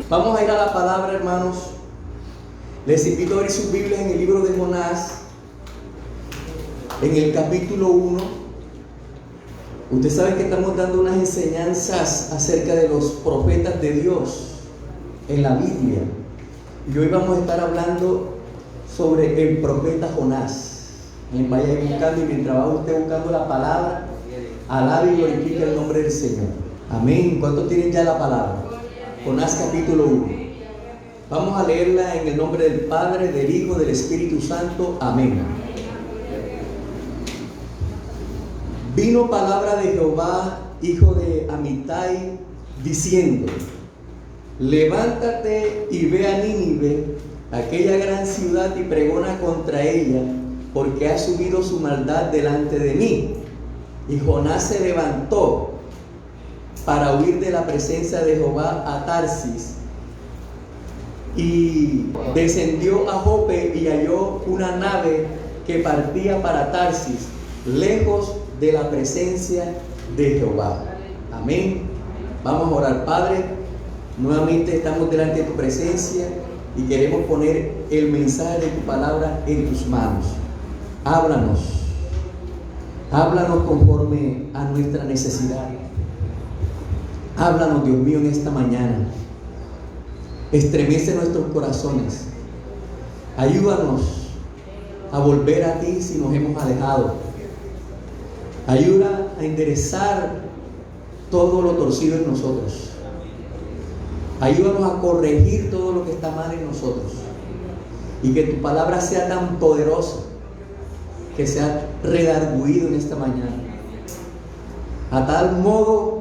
Vamos a ir a la palabra, hermanos. Les invito a abrir sus Biblias en el libro de Jonás, en el capítulo 1. Usted sabe que estamos dando unas enseñanzas acerca de los profetas de Dios en la Biblia. Y hoy vamos a estar hablando sobre el profeta Jonás. Vaya buscando, y mientras va usted buscando la palabra, alabe y glorifique el nombre del Señor. Amén. ¿Cuántos tienen ya la palabra? Jonás capítulo 1. Vamos a leerla en el nombre del Padre, del Hijo, del Espíritu Santo. Amén. Vino palabra de Jehová, hijo de Amitai, diciendo: levántate y ve a Nínive, aquella gran ciudad, y pregona contra ella, porque ha subido su maldad delante de mí. Y Jonás se levantó para huir de la presencia de Jehová a Tarsis, y descendió a Jope y halló una nave que partía para Tarsis, lejos de la presencia de Jehová. Amén. Vamos a orar. Padre, nuevamente estamos delante de tu presencia y queremos poner el mensaje de tu palabra en tus manos. Háblanos conforme a nuestra necesidad. Háblanos, Dios mío, en esta mañana. Estremece nuestros corazones. Ayúdanos a volver a ti si nos hemos alejado. Ayuda a enderezar todo lo torcido en nosotros. Ayúdanos a corregir todo lo que está mal en nosotros. Y que tu palabra sea tan poderosa que sea redarguido en esta mañana. A tal modo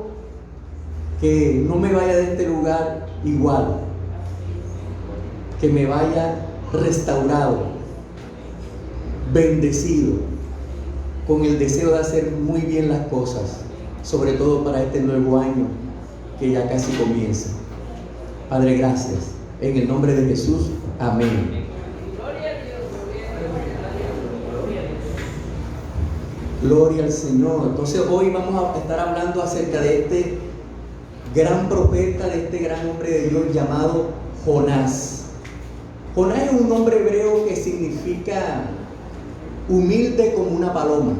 que no me vaya de este lugar igual, que me vaya restaurado, bendecido, con el deseo de hacer muy bien las cosas, sobre todo para este nuevo año que ya casi comienza. Padre, gracias. En el nombre de Jesús, amén. Gloria al Señor. Entonces hoy vamos a estar hablando acerca de este gran profeta, de este gran hombre de Dios llamado Jonás. Jonás es un nombre hebreo que significa humilde como una paloma.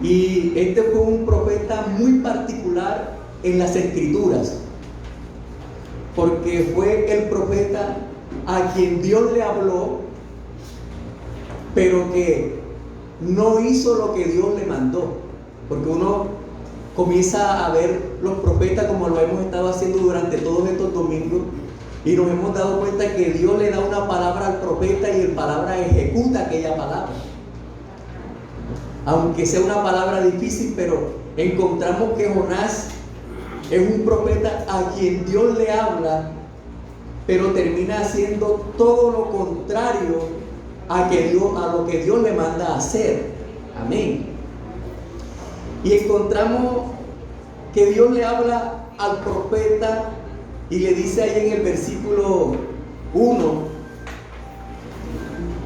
Y este fue un profeta muy particular en las Escrituras, porque fue el profeta a quien Dios le habló, pero que no hizo lo que Dios le mandó. Porque uno comienza a ver los profetas como lo hemos estado haciendo durante todos estos domingos, y nos hemos dado cuenta que Dios le da una palabra al profeta y el palabra ejecuta aquella palabra. Aunque sea una palabra difícil, pero encontramos que Jonás es un profeta a quien Dios le habla, pero termina haciendo todo lo contrario a lo que Dios le manda a hacer. Amén. Y encontramos que Dios le habla al profeta y le dice ahí en el versículo 1: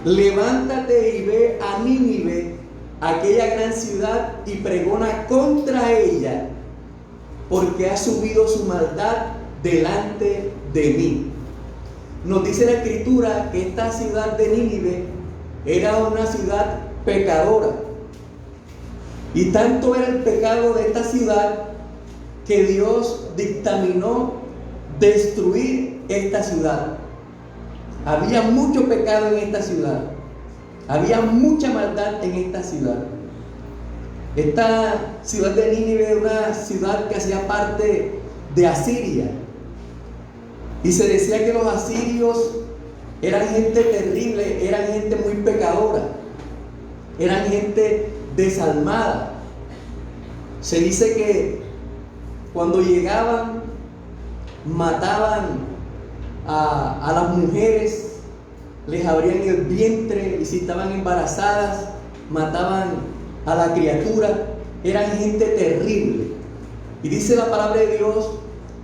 levántate y ve a Nínive, aquella gran ciudad, y pregona contra ella, porque ha subido su maldad delante de mí. Nos dice la Escritura que esta ciudad de Nínive era una ciudad pecadora. Y tanto era el pecado de esta ciudad que Dios dictaminó destruir esta ciudad. Había mucho pecado en esta ciudad. Había mucha maldad en esta ciudad. Esta ciudad de Nínive era una ciudad que hacía parte de Asiria. Y se decía que los asirios eran gente terrible, eran gente muy pecadora, eran gente desalmada. Se dice que cuando llegaban, mataban a las mujeres, les abrían el vientre, y si estaban embarazadas, mataban a la criatura. Eran gente terrible. Y dice la palabra de Dios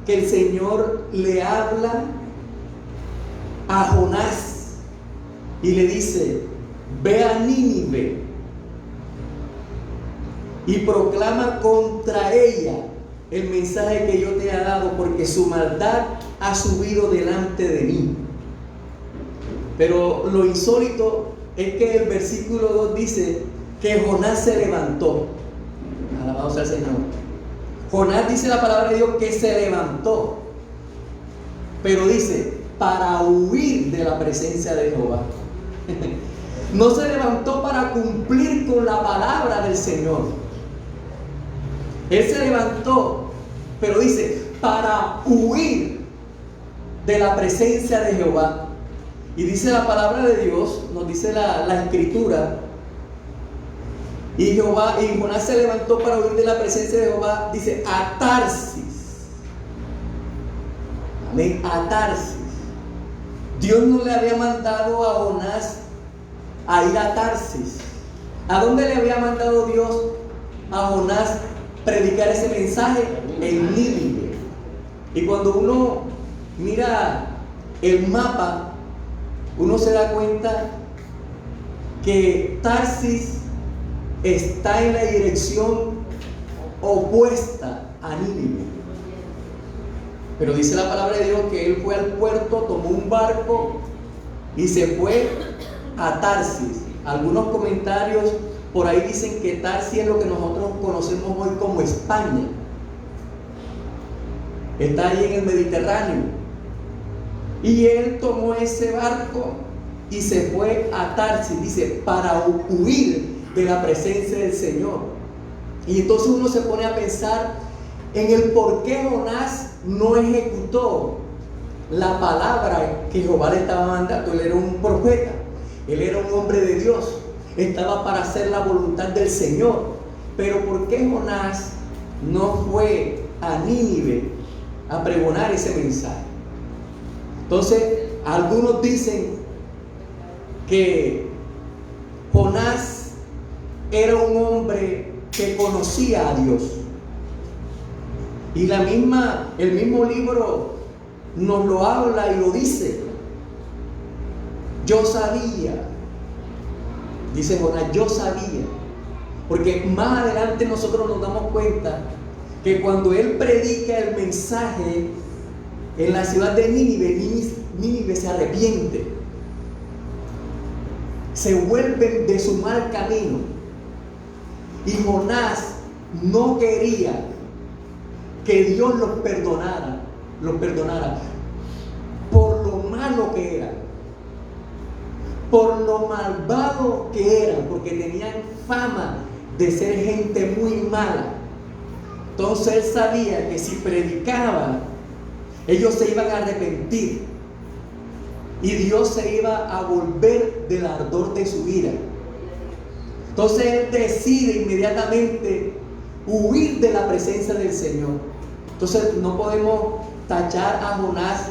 que el Señor le habla a Jonás y le dice: ve a Nínive y proclama contra ella el mensaje que yo te he dado, porque su maldad ha subido delante de mí. Pero lo insólito es que el versículo 2 dice que Jonás se levantó. Alabado sea el Señor. Jonás, dice la palabra de Dios, que se levantó. Pero dice, para huir de la presencia de Jehová. No se levantó para cumplir con la palabra del Señor. Él se levantó, pero dice, para huir de la presencia de Jehová. Y dice la palabra de Dios, nos dice la escritura, y Jonás se levantó para huir de la presencia de Jehová, dice, a Tarsis. Amén, a Tarsis. Dios no le había mandado a Jonás a ir a Tarsis. ¿A dónde le había mandado Dios a Jonás predicar ese mensaje? En Nínive. Y cuando uno mira el mapa, uno se da cuenta que Tarsis está en la dirección opuesta a Nínive. Pero dice la palabra de Dios que él fue al puerto, tomó un barco y se fue a Tarsis. Algunos comentarios por ahí dicen que Tarsis es lo que nosotros conocemos hoy como España. Está ahí en el Mediterráneo. Y él tomó ese barco y se fue a Tarsis, dice, para huir de la presencia del Señor. Y entonces uno se pone a pensar en el por qué Jonás no ejecutó la palabra que Jehová le estaba mandando. Él era un profeta, él era un hombre de Dios, estaba para hacer la voluntad del Señor. Pero ¿por qué Jonás no fue a Nínive a pregonar ese mensaje? Entonces, algunos dicen que Jonás era un hombre que conocía a Dios. Y el mismo libro nos lo habla y lo dice. Yo sabía, dice Jonás, yo sabía. Porque más adelante nosotros nos damos cuenta que cuando él predica el mensaje en la ciudad de Nínive se arrepiente. Se vuelven de su mal camino. Y Jonás no quería que Dios los perdonara por lo malo que eran, por lo malvado que eran, porque tenían fama de ser gente muy mala. Entonces él sabía que si predicaba, ellos se iban a arrepentir y Dios se iba a volver del ardor de su ira. Entonces él decide inmediatamente huir de la presencia del Señor. Entonces no podemos tachar a Jonás,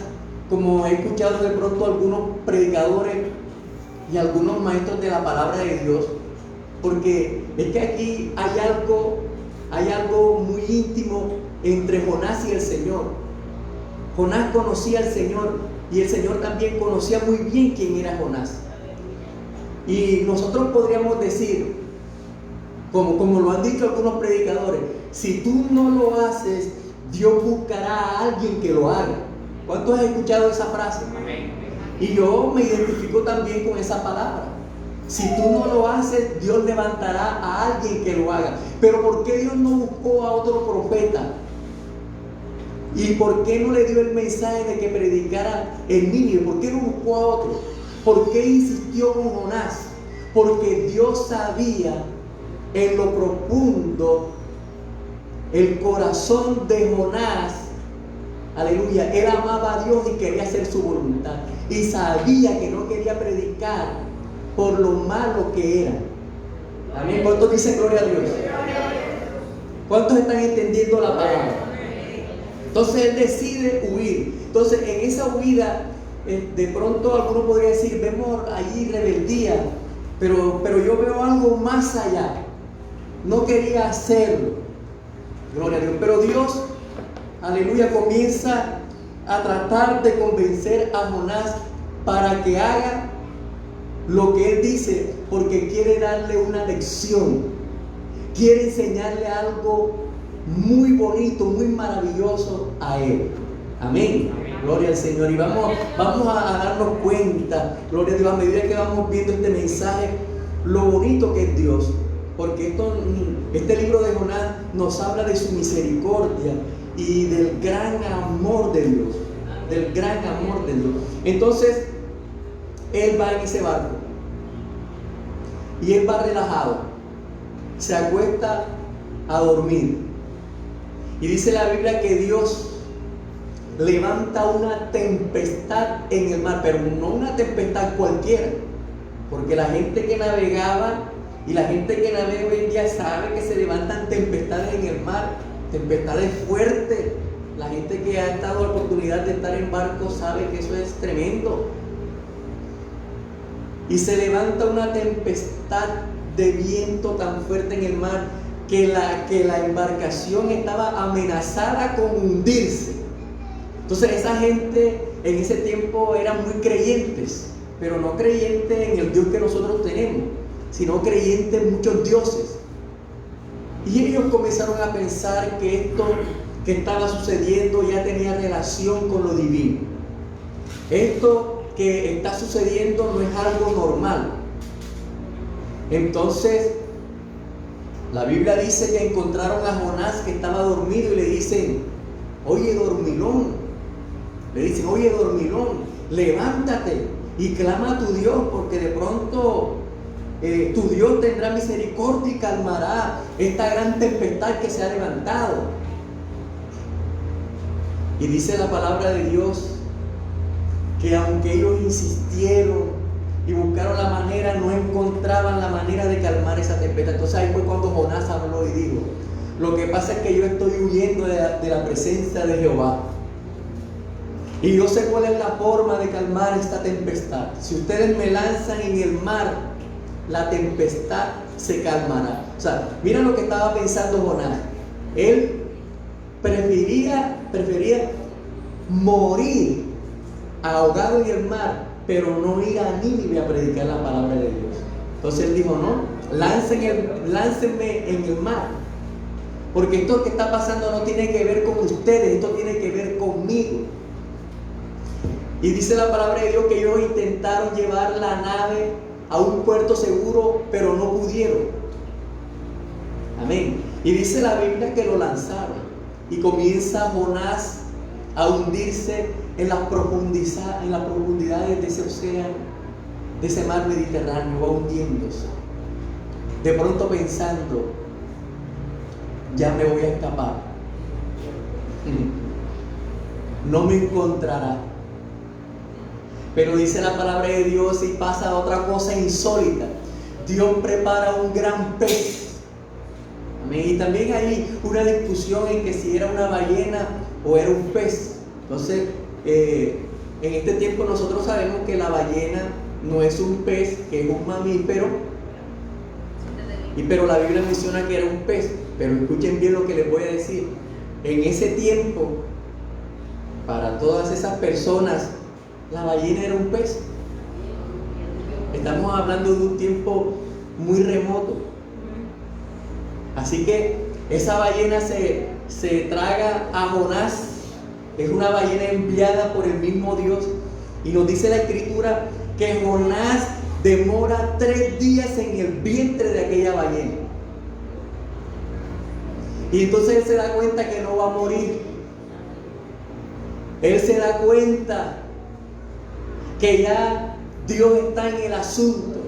como he escuchado de pronto algunos predicadores y algunos maestros de la palabra de Dios, porque es que aquí hay algo muy íntimo entre Jonás y el Señor. Jonás conocía al Señor y el Señor también conocía muy bien quién era Jonás. Y nosotros podríamos decir, como lo han dicho algunos predicadores, si tú no lo haces, Dios buscará a alguien que lo haga. ¿Cuántos han escuchado esa frase? Amén. Y yo me identifico también con esa palabra. Si tú no lo haces, Dios levantará a alguien que lo haga. Pero ¿por qué Dios no buscó a otro profeta? ¿Y por qué no le dio el mensaje de que predicara en Nínive? ¿Por qué no buscó a otro? ¿Por qué insistió con Jonás? Porque Dios sabía en lo profundo el corazón de Jonás. Aleluya, él amaba a Dios y quería hacer su voluntad. Y sabía que no quería predicar por lo malo que era. Amén. ¿Cuántos dicen gloria a Dios? ¿Cuántos están entendiendo la palabra? Entonces él decide huir. Entonces en esa huida, de pronto alguno podría decir, vemos allí rebeldía, pero yo veo algo más allá. No quería hacerlo. Gloria a Dios. Pero Dios, aleluya, comienza a tratar de convencer a Jonás para que haga lo que él dice, porque quiere darle una lección, quiere enseñarle algo muy bonito, muy maravilloso a Él. Amén. Gloria al Señor. Y vamos a darnos cuenta, gloria a Dios, a medida que vamos viendo este mensaje, lo bonito que es Dios. Porque este libro de Jonás nos habla de su misericordia y del gran amor de Dios. Del gran amor de Dios. Entonces, él va en ese barco. Y él va relajado. Se acuesta a dormir. Y dice la Biblia que Dios levanta una tempestad en el mar, pero no una tempestad cualquiera, porque la gente que navegaba y la gente que navega hoy en día sabe que se levantan tempestades en el mar, tempestades fuertes. La gente que ha estado la oportunidad de estar en barco sabe que eso es tremendo. Y se levanta una tempestad de viento tan fuerte en el mar que la embarcación estaba amenazada con hundirse. Entonces esa gente en ese tiempo eran muy creyentes, pero no creyentes en el Dios que nosotros tenemos, sino creyentes en muchos dioses. Y ellos comenzaron a pensar que esto que estaba sucediendo ya tenía relación con lo divino. Esto que está sucediendo no es algo normal. Entonces la Biblia dice que encontraron a Jonás que estaba dormido y le dicen: oye dormilón, levántate y clama a tu Dios, porque de pronto tu Dios tendrá misericordia y calmará esta gran tempestad que se ha levantado. Y dice la palabra de Dios que aunque ellos insistieron y buscaron la manera, no encontraban la manera de calmar esa tempestad. Entonces ahí fue cuando Jonás habló y dijo: lo que pasa es que yo estoy huyendo de la presencia de Jehová, y yo sé cuál es la forma de calmar esta tempestad. Si ustedes me lanzan en el mar, la tempestad se calmará. O sea, mira lo que estaba pensando Jonás. Él prefería morir ahogado en el mar, pero no ir a Nínive a predicar la palabra de Dios. Entonces él dijo: no, láncenme en el mar, porque esto que está pasando no tiene que ver con ustedes, esto tiene que ver conmigo. Y dice la palabra de Dios que ellos intentaron llevar la nave a un puerto seguro, pero no pudieron. Amén. Y dice la Biblia que lo lanzaron, y comienza Jonás a hundirse en las profundidades de ese océano, de ese mar Mediterráneo. Va hundiéndose, de pronto pensando: ya me voy a escapar, no me encontrará. Pero dice la palabra de Dios, y pasa otra cosa insólita: Dios prepara un gran pez. Amén. Y también hay una discusión en que si era una ballena o era un pez. Entonces en este tiempo nosotros sabemos que la ballena no es un pez, que es un mamífero, pero la Biblia menciona que era un pez. Pero escuchen bien lo que les voy a decir. En ese tiempo, para todas esas personas, la ballena era un pez. Estamos hablando de un tiempo muy remoto. Así que esa ballena se traga a Jonás. Es una ballena enviada por el mismo Dios. Y nos dice la Escritura que Jonás demora 3 días en el vientre de aquella ballena. Y entonces él se da cuenta que no va a morir. Él se da cuenta que ya Dios está en el asunto.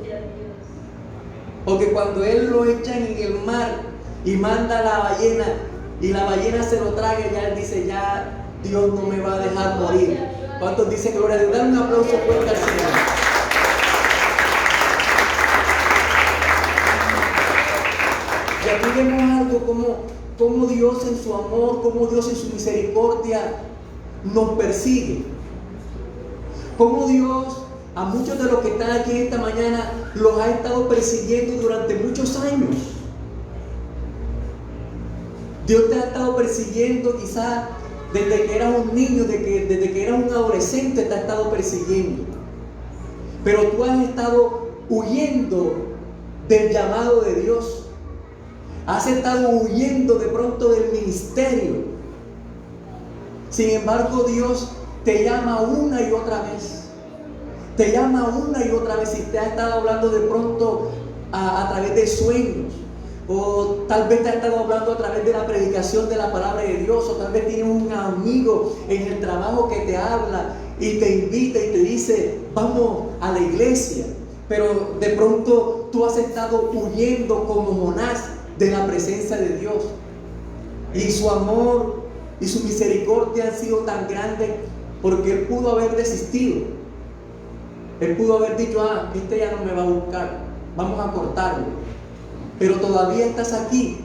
Porque cuando él lo echan en el mar y manda a la ballena, y la ballena se lo traga, ya él dice: ya Dios no me va a dejar morir. ¿Cuántos dicen gloria a Dios? Dan un aplauso fuerte al Señor. Y aquí vemos algo como Dios en su amor, como Dios en su misericordia nos persigue. Como Dios a muchos de los que están aquí esta mañana los ha estado persiguiendo durante muchos años. Dios te ha estado persiguiendo quizás desde que eras un niño, desde que eras un adolescente te ha estado persiguiendo. Pero tú has estado huyendo del llamado de Dios. Has estado huyendo de pronto del ministerio. Sin embargo, Dios te llama una y otra vez. Te llama una y otra vez. Si te ha estado hablando de pronto a través de sueños, o tal vez te ha estado hablando a través de la predicación de la palabra de Dios, o tal vez tienes un amigo en el trabajo que te habla y te invita y te dice, vamos a la iglesia. Pero de pronto tú has estado huyendo como Jonás de la presencia de Dios. Y su amor y su misericordia han sido tan grandes porque él pudo haber desistido. Él pudo haber dicho, este ya no me va a buscar, vamos a cortarlo. Pero todavía estás aquí.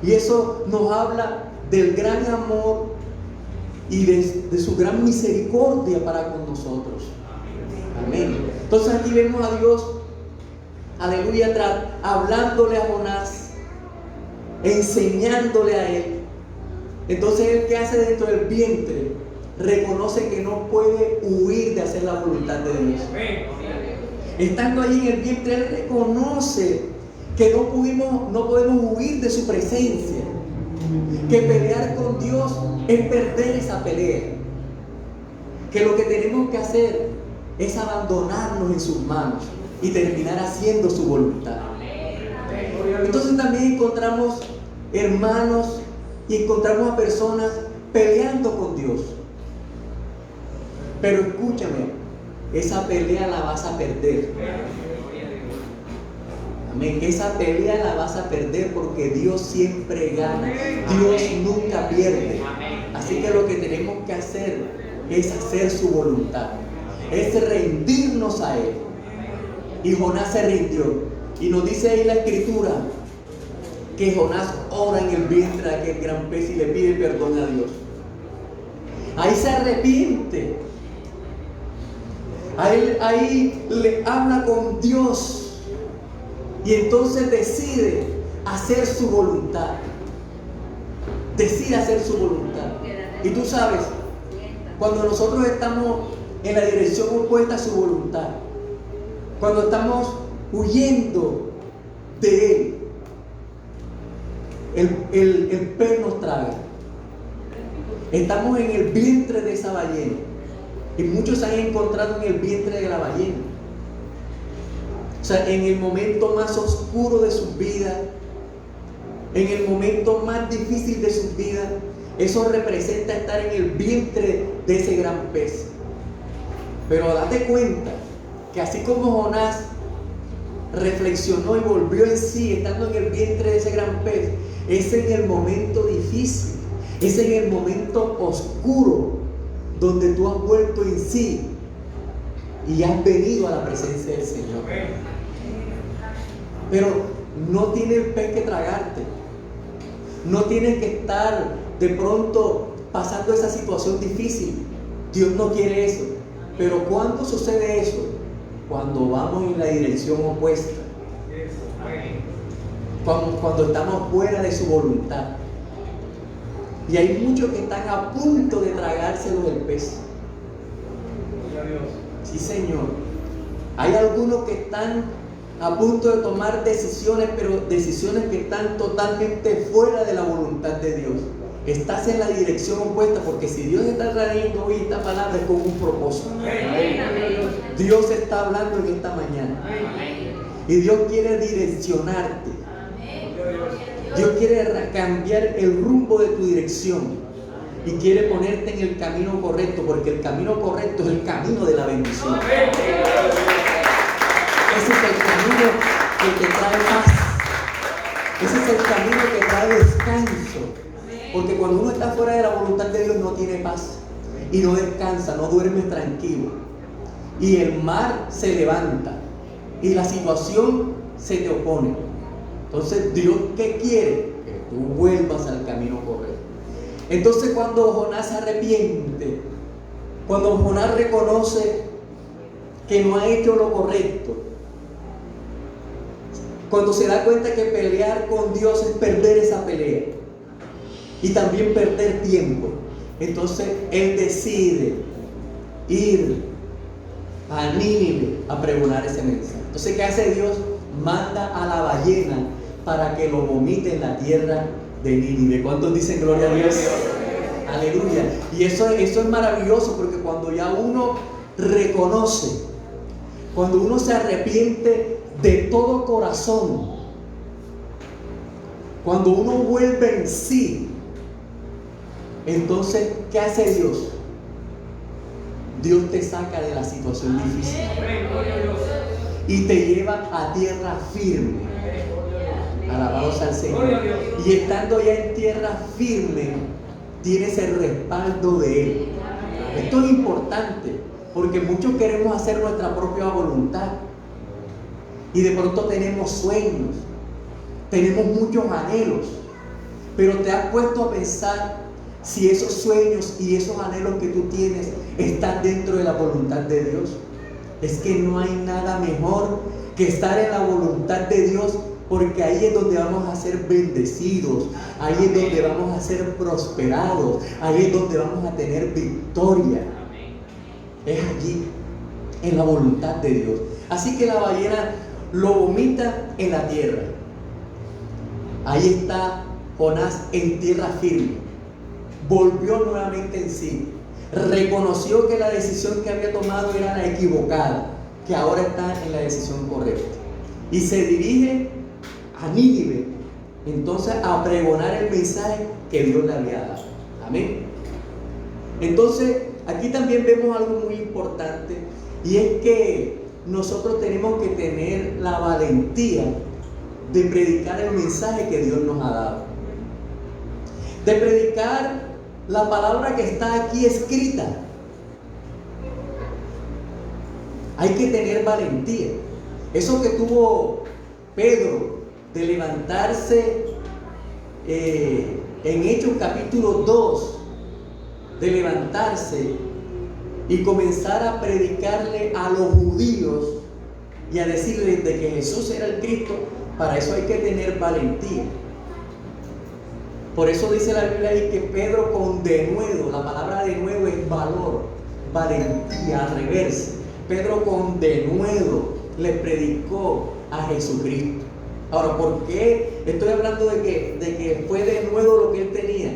Y eso nos habla del gran amor y de su gran misericordia para con nosotros. Amén. Entonces aquí vemos a Dios, aleluya, hablándole a Jonás, enseñándole a él. Entonces él, ¿qué hace dentro del vientre? Reconoce que no puede huir de hacer la voluntad de Dios. Estando allí en el vientre, él reconoce que no podemos huir de su presencia, que pelear con Dios es perder esa pelea, que lo que tenemos que hacer es abandonarnos en sus manos y terminar haciendo su voluntad. Entonces también encontramos hermanos y encontramos a personas peleando con Dios. Pero escúchame, esa pelea la vas a perder. Amén. Esa pelea la vas a perder porque Dios siempre gana. Dios nunca pierde. Así que lo que tenemos que hacer es hacer su voluntad. Es rendirnos a Él. Y Jonás se rindió. Y nos dice ahí la escritura que Jonás ora en el vientre de aquel gran pez y le pide perdón a Dios. Ahí se arrepiente. Ahí le habla con Dios. Y entonces decide hacer su voluntad. Decide hacer su voluntad. Y tú sabes, cuando nosotros estamos en la dirección opuesta a su voluntad, cuando estamos huyendo de Él, el pez nos traga. Estamos en el vientre de esa ballena. Y muchos se han encontrado en el vientre de la ballena. O sea, en el momento más oscuro de sus vidas, en el momento más difícil de sus vidas, eso representa estar en el vientre de ese gran pez. Pero date cuenta que así como Jonás reflexionó y volvió en sí, estando en el vientre de ese gran pez, es en el momento difícil, es en el momento oscuro donde tú has vuelto en sí y has venido a la presencia del Señor. Pero no tiene el pez que tragarte, no tienes que estar de pronto pasando esa situación difícil. Dios no quiere eso. Pero ¿cuándo sucede eso? Cuando vamos en la dirección opuesta, cuando estamos fuera de su voluntad. Y hay muchos que están a punto de tragárselo del pez. Sí, Señor. Hay algunos que están a punto de tomar decisiones, pero decisiones que están totalmente fuera de la voluntad de Dios. Estás en la dirección opuesta, porque si Dios está trayendo hoy esta palabra es con un propósito. Dios está hablando en esta mañana. Y Dios quiere direccionarte. Dios quiere cambiar el rumbo de tu dirección y quiere ponerte en el camino correcto, porque el camino correcto es el camino de la bendición. Ese es el camino que te trae paz. Ese es el camino que trae descanso. Porque cuando uno está fuera de la voluntad de Dios no tiene paz y no descansa, no duermes tranquilo. Y el mar se levanta y la situación se te opone. Entonces, Dios, ¿qué quiere? Que tú vuelvas al camino correcto. Entonces, cuando Jonás se arrepiente, cuando Jonás reconoce que no ha hecho lo correcto, cuando se da cuenta que pelear con Dios es perder esa pelea y también perder tiempo, entonces él decide ir a Nínive a pregonar ese mensaje. Entonces, ¿qué hace Dios? manda a la ballena para que lo vomite en la tierra de Nínive. ¿Cuántos dicen gloria a Dios? Aleluya. Y eso es maravilloso, porque cuando ya uno reconoce, cuando uno se arrepiente de todo corazón, cuando uno vuelve en sí, entonces, ¿qué hace Dios? Dios te saca de la situación difícil y te lleva a tierra firme. Alabados al Señor. Y estando ya en tierra firme, tienes el respaldo de Él. Esto es importante, porque muchos queremos hacer nuestra propia voluntad y de pronto tenemos sueños, tenemos muchos anhelos, pero te has puesto a pensar si esos sueños y esos anhelos que tú tienes están dentro de la voluntad de Dios. Es que no hay nada mejor que estar en la voluntad de Dios, porque ahí es donde vamos a ser bendecidos, ahí es donde vamos a ser prosperados, ahí es donde vamos a tener victoria. Es allí, en la voluntad de Dios. Así que la ballena lo vomita en la tierra. Ahí está Jonás en tierra firme. Volvió nuevamente en sí. Reconoció que la decisión que había tomado era la equivocada, que ahora está en la decisión correcta. Y se dirige a Nínive, entonces a pregonar el mensaje que Dios le había dado. Amén. Entonces, aquí también vemos algo muy importante, y es que nosotros tenemos que tener la valentía de predicar el mensaje que Dios nos ha dado, de predicar la palabra que está aquí escrita. Hay que tener valentía. Eso que tuvo Pedro de levantarse en Hechos capítulo 2, de levantarse y comenzar a predicarle a los judíos y a decirles de que Jesús era el Cristo, para eso hay que tener valentía. Por eso dice la Biblia ahí que Pedro con denuedo, la palabra denuedo es valor, valentía, al revés. Pedro con denuedo le predicó a Jesucristo. Ahora, ¿por qué estoy hablando de que fue denuedo lo que él tenía?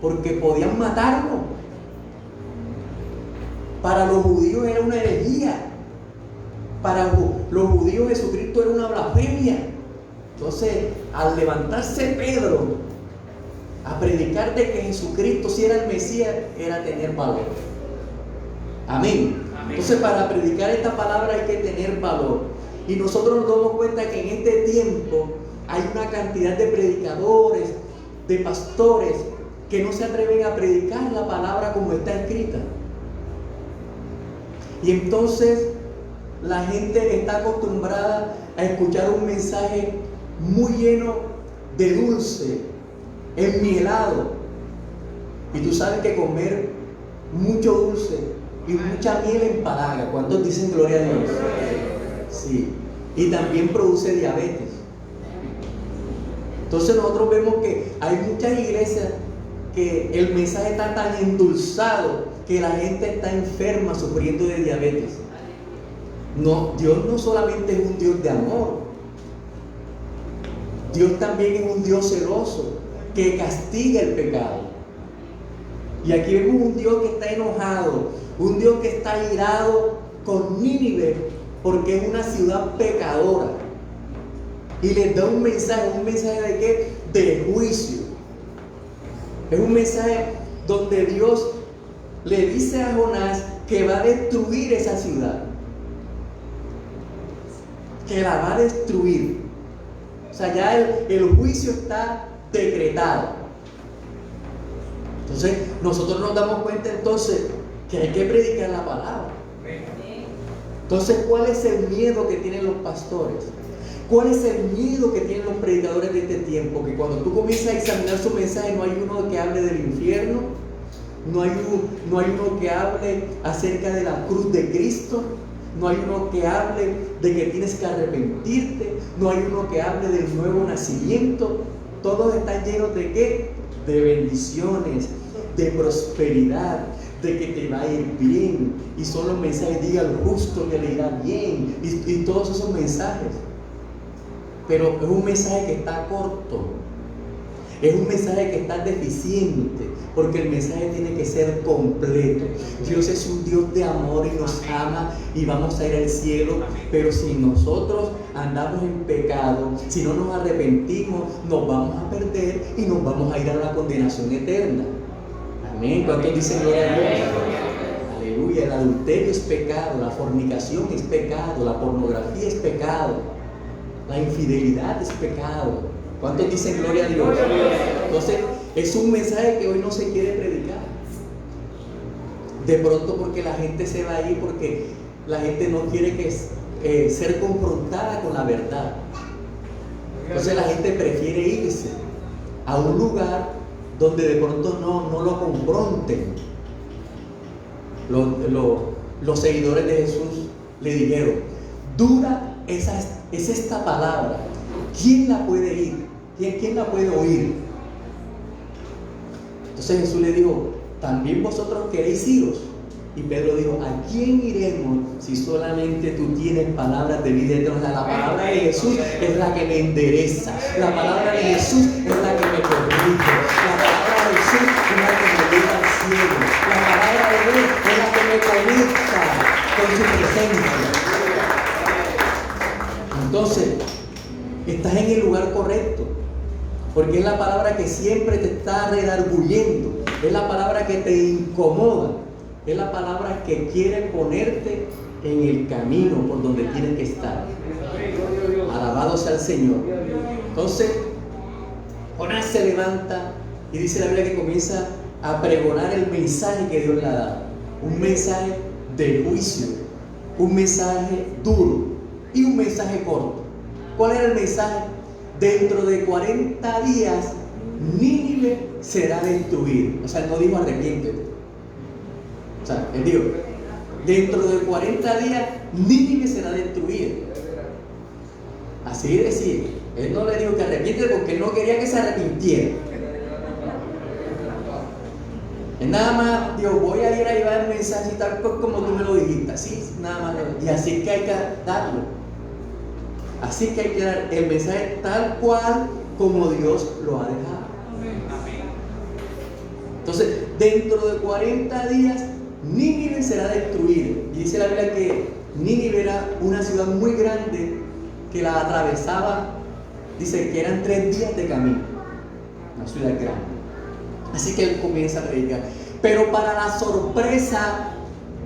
Porque podían matarlo. Para los judíos era una herejía. Para los judíos Jesucristo era una blasfemia. Entonces, al levantarse Pedro a predicar de que Jesucristo si era el Mesías, era tener valor. Amén. Entonces, para predicar esta palabra hay que tener valor. Y nosotros nos damos cuenta que en este tiempo hay una cantidad de predicadores, de pastores, que no se atreven a predicar la palabra como está escrita. Y entonces la gente está acostumbrada a escuchar un mensaje muy lleno de dulce, enmielado. Y tú sabes que comer mucho dulce y mucha miel empalaga. ¿Cuántos dicen gloria a Dios? Sí. Y también produce diabetes. Entonces nosotros vemos que hay muchas iglesias que el mensaje está tan endulzado que la gente está enferma, sufriendo de diabetes. No, Dios no solamente es un Dios de amor, Dios también es un Dios celoso que castiga el pecado. Y aquí vemos un Dios que está enojado, un Dios que está irado con Nínive, porque es una ciudad pecadora. Y les da un mensaje de qué? De juicio. Es un mensaje donde Dios le dice a Jonás que va a destruir esa ciudad, que la va a destruir. O sea, ya el juicio está decretado. Entonces nosotros nos damos cuenta entonces que hay que predicar la palabra. Entonces, ¿cuál es el miedo que tienen los pastores? ¿Cuál es el miedo que tienen los predicadores de este tiempo? Que cuando tú comienzas a examinar su mensaje, no hay uno que hable del infierno, no hay uno que hable acerca de la cruz de Cristo, no hay uno que hable de que tienes que arrepentirte, no hay uno que hable del nuevo nacimiento. Todos están llenos de ¿qué? De bendiciones, de prosperidad, de que te va a ir bien, y son los mensajes, diga al justo que le irá bien, y todos esos mensajes. pero es un mensaje que está corto. Es un mensaje que está deficiente, porque el mensaje tiene que ser completo. Dios es un Dios de amor y nos ama y vamos a ir al cielo, pero si nosotros andamos en pecado, si no nos arrepentimos, nos vamos a perder y nos vamos a ir a la condenación eterna. Amén. ¿Cuántos dicen gloria a Dios? Aleluya. El adulterio es pecado, la fornicación es pecado, la pornografía es pecado, la infidelidad es pecado. ¿Cuántos dicen gloria a Dios? Entonces, es un mensaje que hoy no se quiere predicar. De pronto porque la gente se va a ir, porque la gente no quiere ser confrontada con la verdad. Entonces la gente prefiere irse a un lugar donde de pronto no lo confronten. Los seguidores de Jesús le dijeron: dura es esta palabra. ¿Quién la puede ir? ¿Quién la puede oír? Entonces Jesús le dijo: ¿también vosotros queréis iros? Y Pedro dijo: ¿a quién iremos si solamente tú tienes palabras de vida eterna? La palabra de Jesús es la que me endereza. La palabra de Jesús es la que me corrige. La palabra de Jesús es la que me lleva al cielo. La palabra de Dios es la que me conecta con su presencia. Entonces, estás en el lugar correcto, porque es la palabra que siempre te está redarguyendo, es la palabra que te incomoda, es la palabra que quiere ponerte en el camino por donde tienes que estar. Alabado sea el Señor. Entonces, Jonás se levanta y dice la Biblia que comienza a pregonar el mensaje que Dios le ha dado, un mensaje de juicio, un mensaje duro y un mensaje corto. ¿Cuál era el mensaje? Dentro de 40 días Nínive será destruida. O sea, él no dijo arrepiéntete. O sea, él dijo: dentro de 40 días Nínive será destruida. Así es decir, él no le dijo que arrepiéntete porque él no quería que se arrepintiera. Él nada más dijo: voy a ir a llevar el mensaje tal como tú me lo dijiste. Así, nada más. Y así que hay que darlo. Así que hay que dar el mensaje tal cual como Dios lo ha dejado. Entonces, dentro de 40 días, Nínive será destruida. Y dice la Biblia que Nínive era una ciudad muy grande que la atravesaba. Dice que eran 3 días de camino. Una ciudad grande. Así que él comienza a predicar. Pero para la sorpresa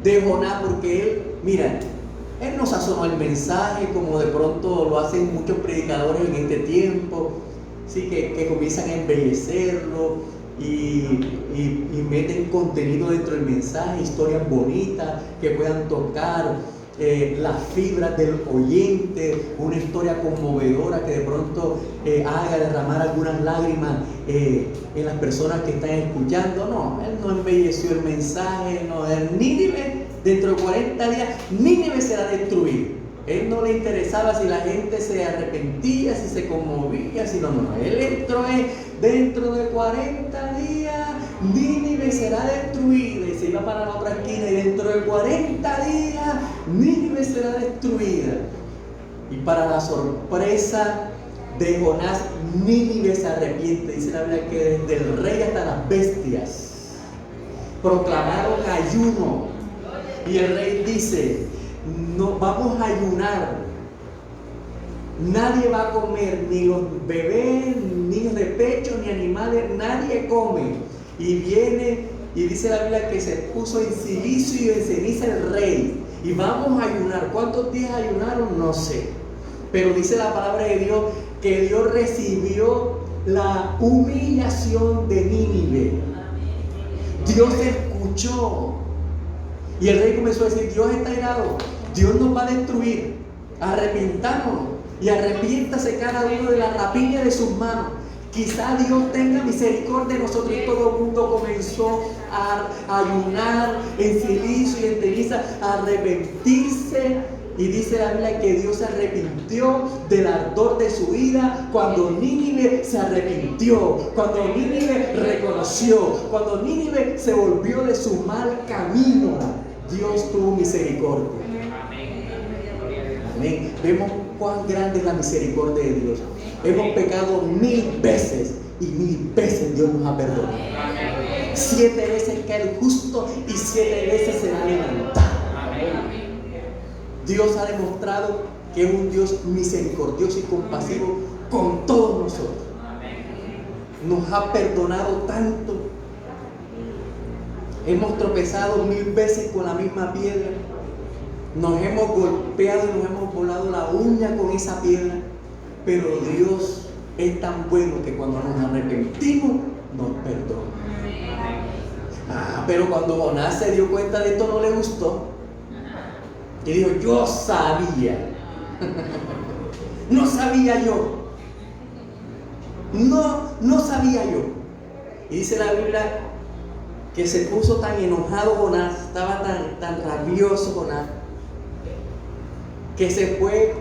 de Jonás, porque él, mira, él no sazonó el mensaje como de pronto lo hacen muchos predicadores en este tiempo, ¿sí? que comienzan a embellecerlo y meten contenido dentro del mensaje, historias bonitas que puedan tocar las fibras del oyente, una historia conmovedora que de pronto haga derramar algunas lágrimas en las personas que están escuchando. No, él no embelleció el mensaje, no, el Nínive, dentro de 40 días, Nínive será destruido. Él no le interesaba si la gente se arrepentía, si se conmovía, si no. Él entró dentro de 40 días, Nínive será destruida. Y se iba para la otra esquina, y dentro de 40 días, Nínive será destruida. Y para la sorpresa de Jonás, Nínive se arrepiente. Dice la Biblia que desde el rey hasta las bestias proclamaron ayuno. Y el rey dice: no, vamos a ayunar. Nadie va a comer, ni los bebés, niños de pecho, ni animales, nadie come. Y viene y dice la Biblia que se puso en silicio y en ceniza el rey. Y vamos a ayunar. ¿Cuántos días ayunaron? No sé. Pero dice la palabra de Dios que Dios recibió la humillación de Nínive. Dios escuchó. Y el rey comenzó a decir: Dios está irado, Dios nos va a destruir, arrepentámonos y arrepiéntase cada uno de la rapiña de sus manos. Quizá Dios tenga misericordia de nosotros. Y todo el mundo comenzó a ayunar en silicio y en ceniza, a arrepentirse. Y dice la Biblia que Dios se arrepintió del ardor de su ira cuando Nínive se arrepintió, cuando Nínive reconoció, cuando Nínive se volvió de su mal camino. Dios tuvo misericordia. Amén. Vemos cuán grande es la misericordia de Dios. Hemos pecado 1000 veces y 1000 veces Dios nos ha perdonado. 7 veces cae el justo y 7 veces se va a levantar. Dios ha demostrado que es un Dios misericordioso y compasivo con todos nosotros. Nos ha perdonado tanto. Hemos tropezado 1000 veces con la misma piedra. Nos hemos golpeado y nos hemos volado la uña con esa piedra. Pero Dios es tan bueno que cuando nos arrepentimos, nos perdona. Pero cuando Jonás se dio cuenta de esto, no le gustó. Y dijo: yo sabía. No sabía yo. No sabía yo. Y dice la Biblia que se puso tan enojado Jonás, estaba tan rabioso Jonás, que se fue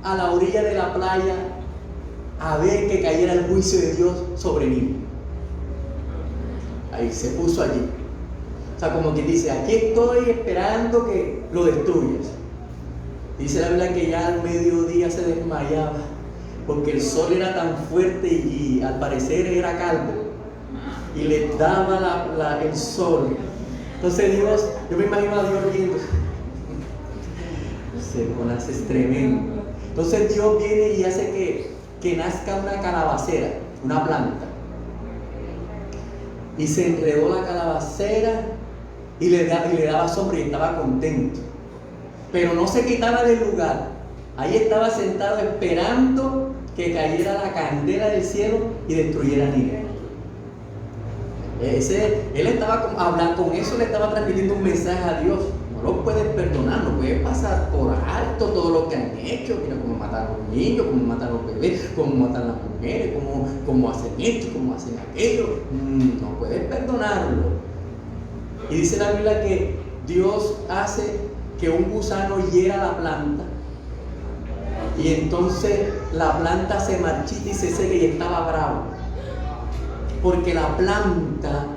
a la orilla de la playa a ver que cayera el juicio de Dios sobre Nínive. Ahí se puso allí. O sea, como que dice: aquí estoy esperando que lo destruyas. Dice la Biblia que ya al mediodía se desmayaba, porque el sol era tan fuerte y al parecer era calvo, y le daba el sol. Entonces Dios, yo me imagino a Dios riendo. Jonás es tremendo. Entonces Dios viene y hace que nazca una calabacera, una planta. Y se enredó la calabacera y le daba sombra y estaba contento. Pero no se quitaba del lugar. Ahí estaba sentado esperando que cayera la candela del cielo y destruyera a Nínive. Él estaba hablando con eso, le estaba transmitiendo un mensaje a Dios. No lo puedes perdonar, no puedes pasar por alto todo lo que han hecho. Mira cómo matan a los niños, cómo matan a los bebés, cómo matan a las mujeres, cómo hacen esto, cómo hacen aquello. No puedes perdonarlo. Y dice la Biblia que Dios hace que un gusano hiera la planta, y entonces la planta se marchita y se seca, y estaba bravo porque la planta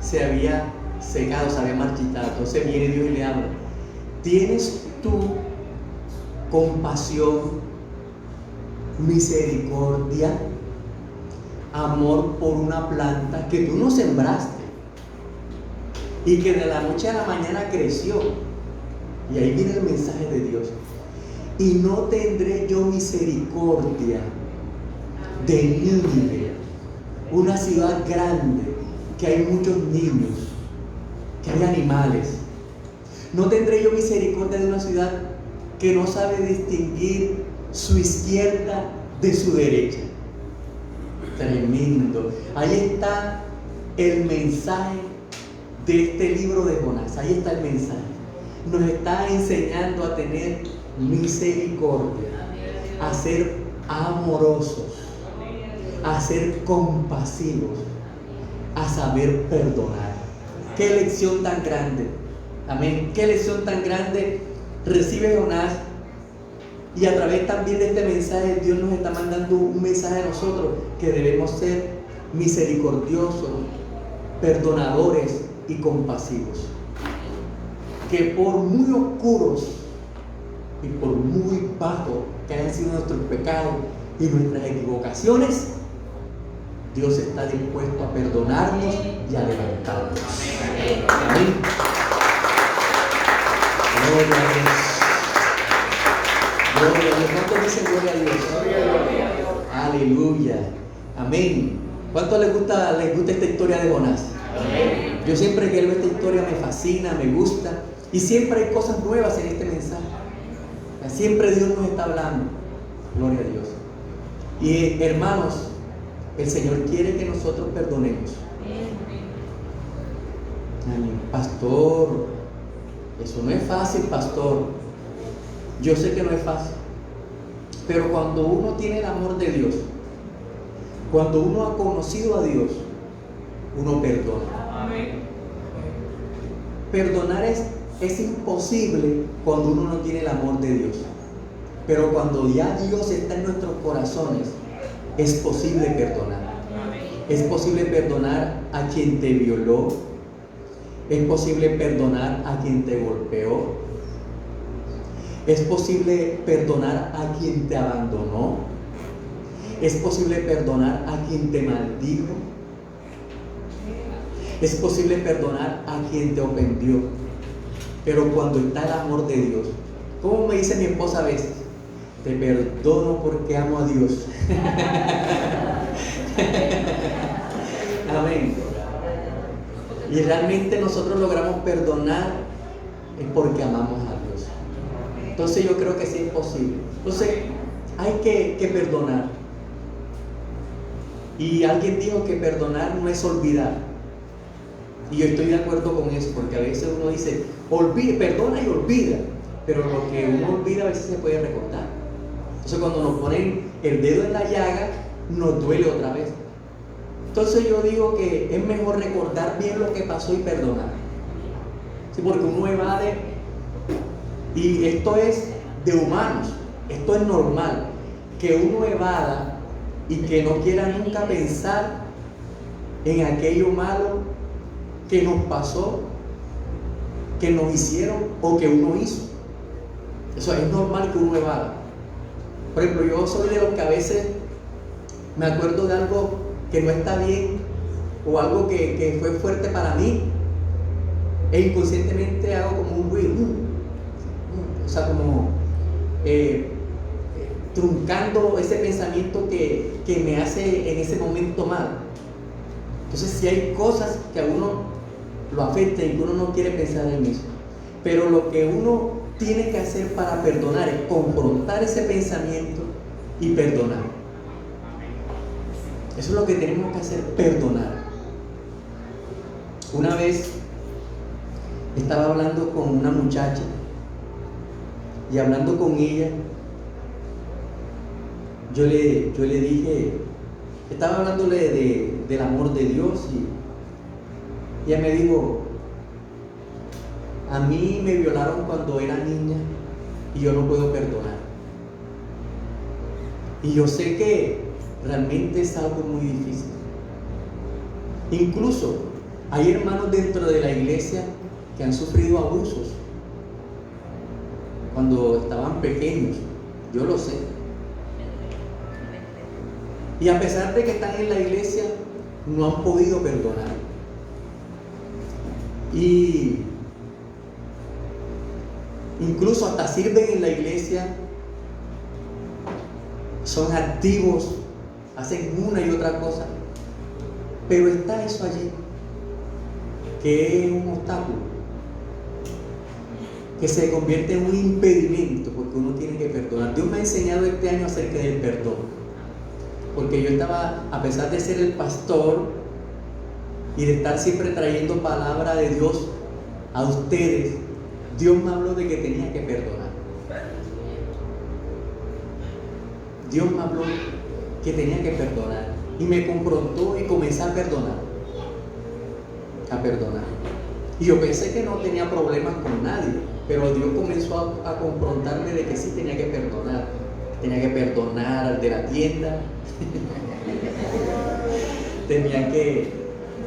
se había secado, se había marchitado. Entonces viene Dios y le habla: ¿tienes tú compasión, misericordia, amor por una planta que tú no sembraste y que de la noche a la mañana creció? Y ahí viene el mensaje de Dios: y no tendré yo misericordia de Nínive, una ciudad grande, que hay muchos niños, que hay animales. No tendré yo misericordia de una ciudad que no sabe distinguir su izquierda de su derecha. Tremendo. Ahí está el mensaje de este libro de Jonás. Ahí está el mensaje. Nos está enseñando a tener misericordia, a ser amorosos, a ser compasivos, a saber perdonar. Qué lección tan grande. Amén. Qué lección tan grande recibe Jonás. Y a través también de este mensaje, Dios nos está mandando un mensaje a nosotros, que debemos ser misericordiosos, perdonadores y compasivos. Que por muy oscuros y por muy bajos que hayan sido nuestros pecados y nuestras equivocaciones, Dios está dispuesto a perdonarnos y a levantarnos. Amén. Gloria a Dios. Gloria a Dios. ¿Cuántos dicen gloria a Dios? Aleluya. Amén. ¿Cuánto les gusta esta historia de Jonás? Amén. Yo siempre que leo esta historia me fascina, me gusta. Y siempre hay cosas nuevas en este mensaje. Siempre Dios nos está hablando. Gloria a Dios. Y hermanos, el Señor quiere que nosotros perdonemos. Amén. Pastor, eso no es fácil, pastor. Yo sé que no es fácil. Pero cuando uno tiene el amor de Dios, cuando uno ha conocido a Dios, uno perdona. Amén. Perdonar es imposible cuando uno no tiene el amor de Dios. Pero cuando ya Dios está en nuestros corazones, es posible perdonar. Es posible perdonar a quien te violó. Es posible perdonar a quien te golpeó. Es posible perdonar a quien te abandonó. Es posible perdonar a quien te maldijo. Es posible perdonar a quien te ofendió. Pero cuando está el amor de Dios, como me dice mi esposa a veces, te perdono porque amo a Dios. Amén. Y realmente nosotros logramos perdonar es porque amamos a Dios. Entonces yo creo que sí es posible. Entonces hay que perdonar. Y alguien dijo que perdonar no es olvidar. Y yo estoy de acuerdo con eso, porque a veces uno dice, perdona y olvida. Pero lo que uno olvida a veces se puede recordar. Entonces cuando nos ponen el dedo en la llaga, nos duele otra vez. Entonces yo digo que es mejor recordar bien lo que pasó y perdonar. Sí, porque uno evade, y esto es de humanos, esto es normal, que uno evada y que no quiera nunca pensar en aquello malo que nos pasó, que nos hicieron o que uno hizo. Eso es normal que uno evada. Por ejemplo, yo soy de los que a veces me acuerdo de algo que no está bien o algo que fue fuerte para mí e inconscientemente hago como un ruido, o sea, como truncando ese pensamiento que me hace en ese momento mal. Entonces si hay cosas que a uno lo afectan y que uno no quiere pensar en eso, pero lo que uno tiene que hacer para perdonar es confrontar ese pensamiento y perdonar. Eso es lo que tenemos que hacer, perdonar. Una vez estaba hablando con una muchacha y hablando con ella, yo le dije, estaba hablándole del amor de Dios y ella me dijo, a mí me violaron cuando era niña y yo no puedo perdonar. Y yo sé que realmente es algo muy difícil. Incluso hay hermanos dentro de la iglesia que han sufrido abusos cuando estaban pequeños, yo lo sé. Y a pesar de que están en la iglesia, no han podido perdonar. Y incluso hasta sirven en la iglesia, son activos, hacen una y otra cosa, pero está eso allí, que es un obstáculo, que se convierte en un impedimento, porque uno tiene que perdonar. Dios me ha enseñado este año acerca del perdón, porque yo estaba, a pesar de ser el pastor y de estar siempre trayendo palabra de Dios a ustedes, Dios me habló de que tenía que perdonar. Dios me habló que tenía que perdonar y me confrontó y comencé a perdonar. Y yo pensé que no tenía problemas con nadie, pero Dios comenzó a confrontarme de que sí tenía que perdonar. Tenía que perdonar al de la tienda. Tenía que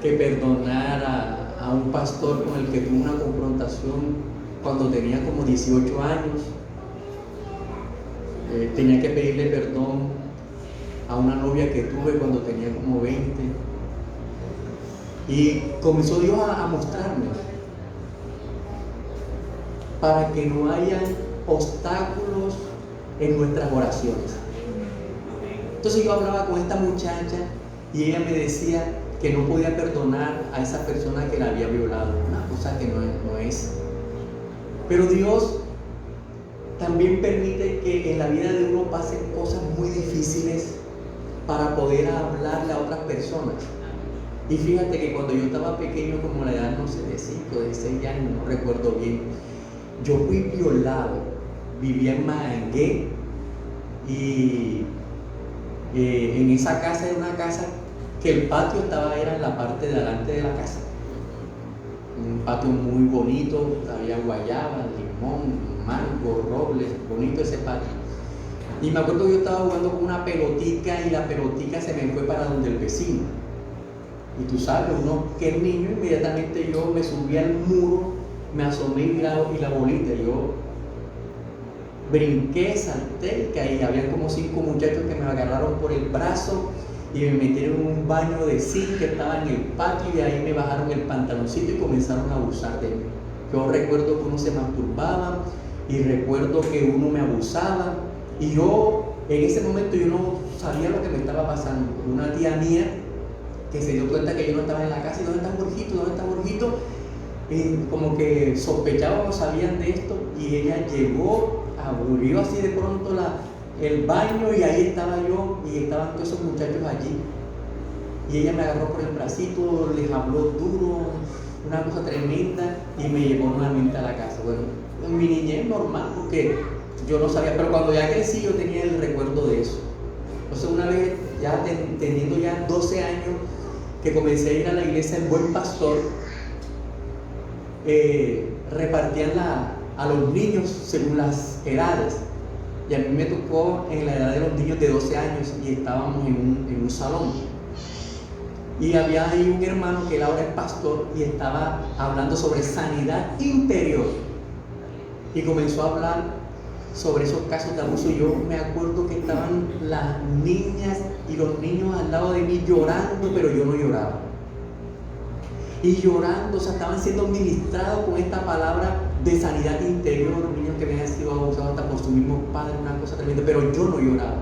perdonar a un pastor con el que tuve una confrontación cuando tenía como 18 años. Tenía que pedirle perdón a una novia que tuve cuando tenía como 20. Y comenzó Dios a mostrarme para que no haya obstáculos en nuestras oraciones. Entonces yo hablaba con esta muchacha y ella me decía que no podía perdonar a esa persona que la había violado, una cosa que no es. Pero Dios también permite que en la vida de uno pasen cosas muy difíciles para poder hablarle a otras personas. Y fíjate que cuando yo estaba pequeño, como la edad, no sé, de 5, de 6 años, no recuerdo bien, yo fui violado. Vivía en Magangué y en esa casa era una casa que el patio era en la parte de adelante de la casa. Un patio muy bonito, había guayaba, limón, mango, robles, bonito ese patio. Y me acuerdo que yo estaba jugando con una pelotica y la pelotica se me fue para donde el vecino. Y tú sabes, uno que es niño, inmediatamente yo me subí al muro, me asomé y la bolita, yo brinqué, salté y caí. Había como 5 muchachos que me agarraron por el brazo y me metieron en un baño de zinc que estaba en el patio, y ahí me bajaron el pantaloncito y comenzaron a abusar de mí. Yo recuerdo que uno se masturbaba y recuerdo que uno me abusaba, y yo en ese momento yo no sabía lo que me estaba pasando. Una tía mía que se dio cuenta que yo no estaba en la casa, y ¿dónde está Borjito? ¿Dónde está Borjito? Como que sospechaban o sabían de esto, y ella llegó, abrió así de pronto el baño, y ahí estaba yo y estaban todos esos muchachos allí, y ella me agarró por el bracito, les habló duro, una cosa tremenda, y me llevó nuevamente a la casa. Bueno, en mi niñez normal, porque yo no sabía, pero cuando ya crecí yo tenía el recuerdo de eso. Entonces una vez, ya teniendo ya 12 años, que comencé a ir a la iglesia El Buen Pastor, repartían a los niños según las edades, y a mí me tocó en la edad de los niños de 12 años, y estábamos en un salón, y había ahí un hermano que él ahora es pastor, y estaba hablando sobre sanidad interior, y comenzó a hablar sobre esos casos de abuso. Yo me acuerdo que estaban las niñas y los niños al lado de mí llorando, pero yo no lloraba. Y llorando, o sea, estaban siendo ministrados con esta palabra de sanidad interior, niños que habían sido abusados hasta por su mismo padre, una cosa tremenda, pero yo no lloraba.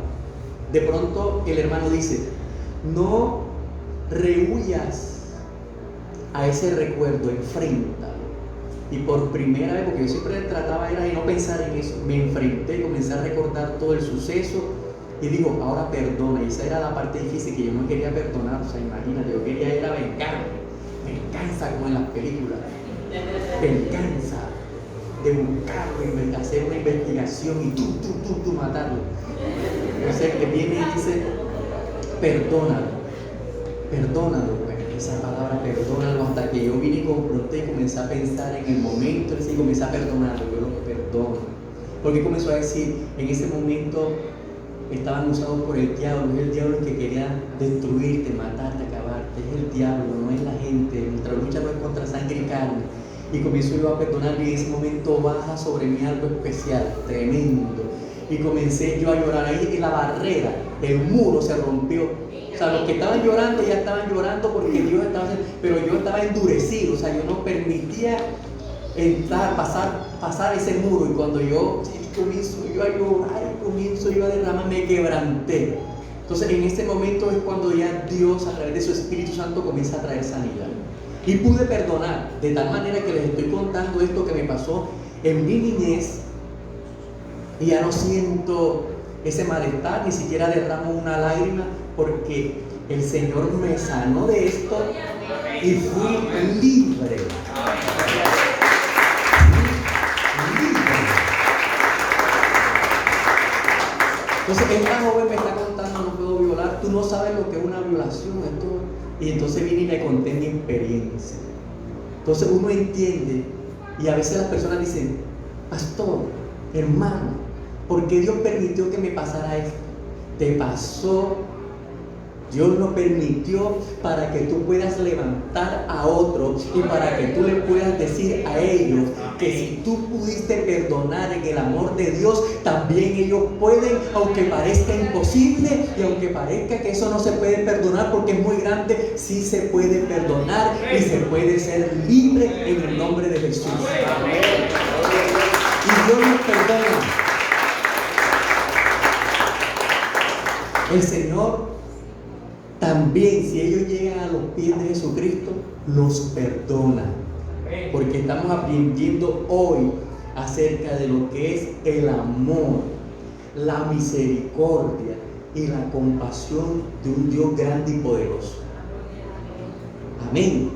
De pronto el hermano dice: no rehuyas a ese recuerdo, enfréntalo. Y por primera vez, porque yo siempre trataba era de no pensar en eso, me enfrenté, comencé a recordar todo el suceso y digo: ahora perdona. Y esa era la parte difícil, que yo no quería perdonar. O sea, imagínate, yo quería ir a venganza como en las películas, venganza de buscarlo y hacer una investigación y tú matarlo. O sea, que viene y dice: perdónalo, pues, esa palabra perdónalo, hasta que yo vine y confronté y comencé a pensar en el momento, y comencé a perdonarlo. Yo lo perdono, porque comenzó a decir: en ese momento estaban usados por el diablo, es el diablo el que quería destruirte, matarte, acabarte, es el diablo, no es la gente, nuestra lucha no es contra sangre y carne. Y comienzo yo a perdonar, y en ese momento baja sobre mí algo especial, tremendo, y comencé yo a llorar. Ahí en la barrera, el muro se rompió. O sea, los que estaban llorando ya estaban llorando porque Dios estaba haciendo, pero yo estaba endurecido. O sea, yo no permitía entrar, pasar ese muro. Y cuando yo comienzo yo a llorar, comienzo yo a derramar, me quebranté. Entonces en ese momento es cuando ya Dios, a través de su Espíritu Santo, comienza a traer sanidad. Y pude perdonar, de tal manera que les estoy contando esto que me pasó en mi niñez, y ya no siento ese malestar, ni siquiera derramo una lágrima, porque el Señor me sanó de esto y fui libre. Entonces esta joven me está contando: no puedo violar, tú no sabes lo que es una violación, esto. Y entonces vine y le conté mi experiencia. Entonces uno entiende, y a veces las personas dicen: pastor, hermano, ¿por qué Dios permitió que me pasara esto? Te pasó, Dios lo permitió para que tú puedas levantar a otros, y para que tú le puedas decir a ellos que si tú pudiste perdonar en el amor de Dios, también ellos pueden, aunque parezca imposible y aunque parezca que eso no se puede perdonar porque es muy grande, sí se puede perdonar y se puede ser libre en el nombre de Jesús. Y Dios nos perdona. El Señor también, si ellos llegan a los pies de Jesucristo, los perdona. Porque estamos aprendiendo hoy acerca de lo que es el amor, la misericordia y la compasión de un Dios grande y poderoso. Amén.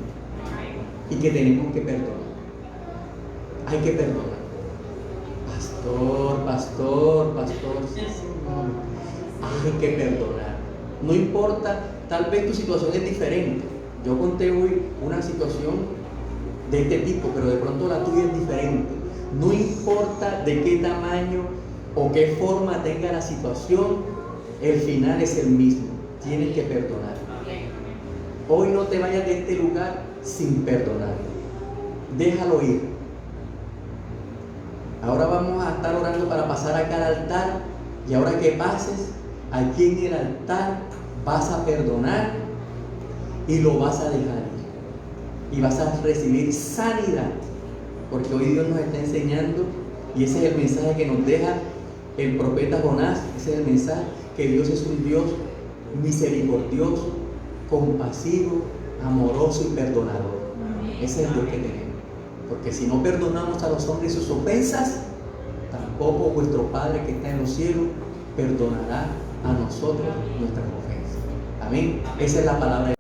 Y que tenemos que perdonar. Hay que perdonar. Pastor. Sí, Señor. Hay que perdonar. No importa, tal vez tu situación es diferente. Yo conté hoy una situación de este tipo, pero de pronto la tuya es diferente. No importa de qué tamaño o qué forma tenga la situación, el final es el mismo. Tienes que perdonar. Hoy no te vayas de este lugar sin perdonar. Déjalo ir. Ahora vamos a estar orando para pasar acá al altar. Y ahora que pases, aquí en el altar vas a perdonar y lo vas a dejar ir. Y vas a recibir sanidad. Porque hoy Dios nos está enseñando, y ese es el mensaje que nos deja el profeta Jonás. Ese es el mensaje, que Dios es un Dios misericordioso, compasivo, amoroso y perdonador. Ese es el Dios que tenemos. Porque si no perdonamos a los hombres sus ofensas, tampoco vuestro Padre que está en los cielos perdonará a nosotros nuestras ofensas. Amén. Esa es la palabra de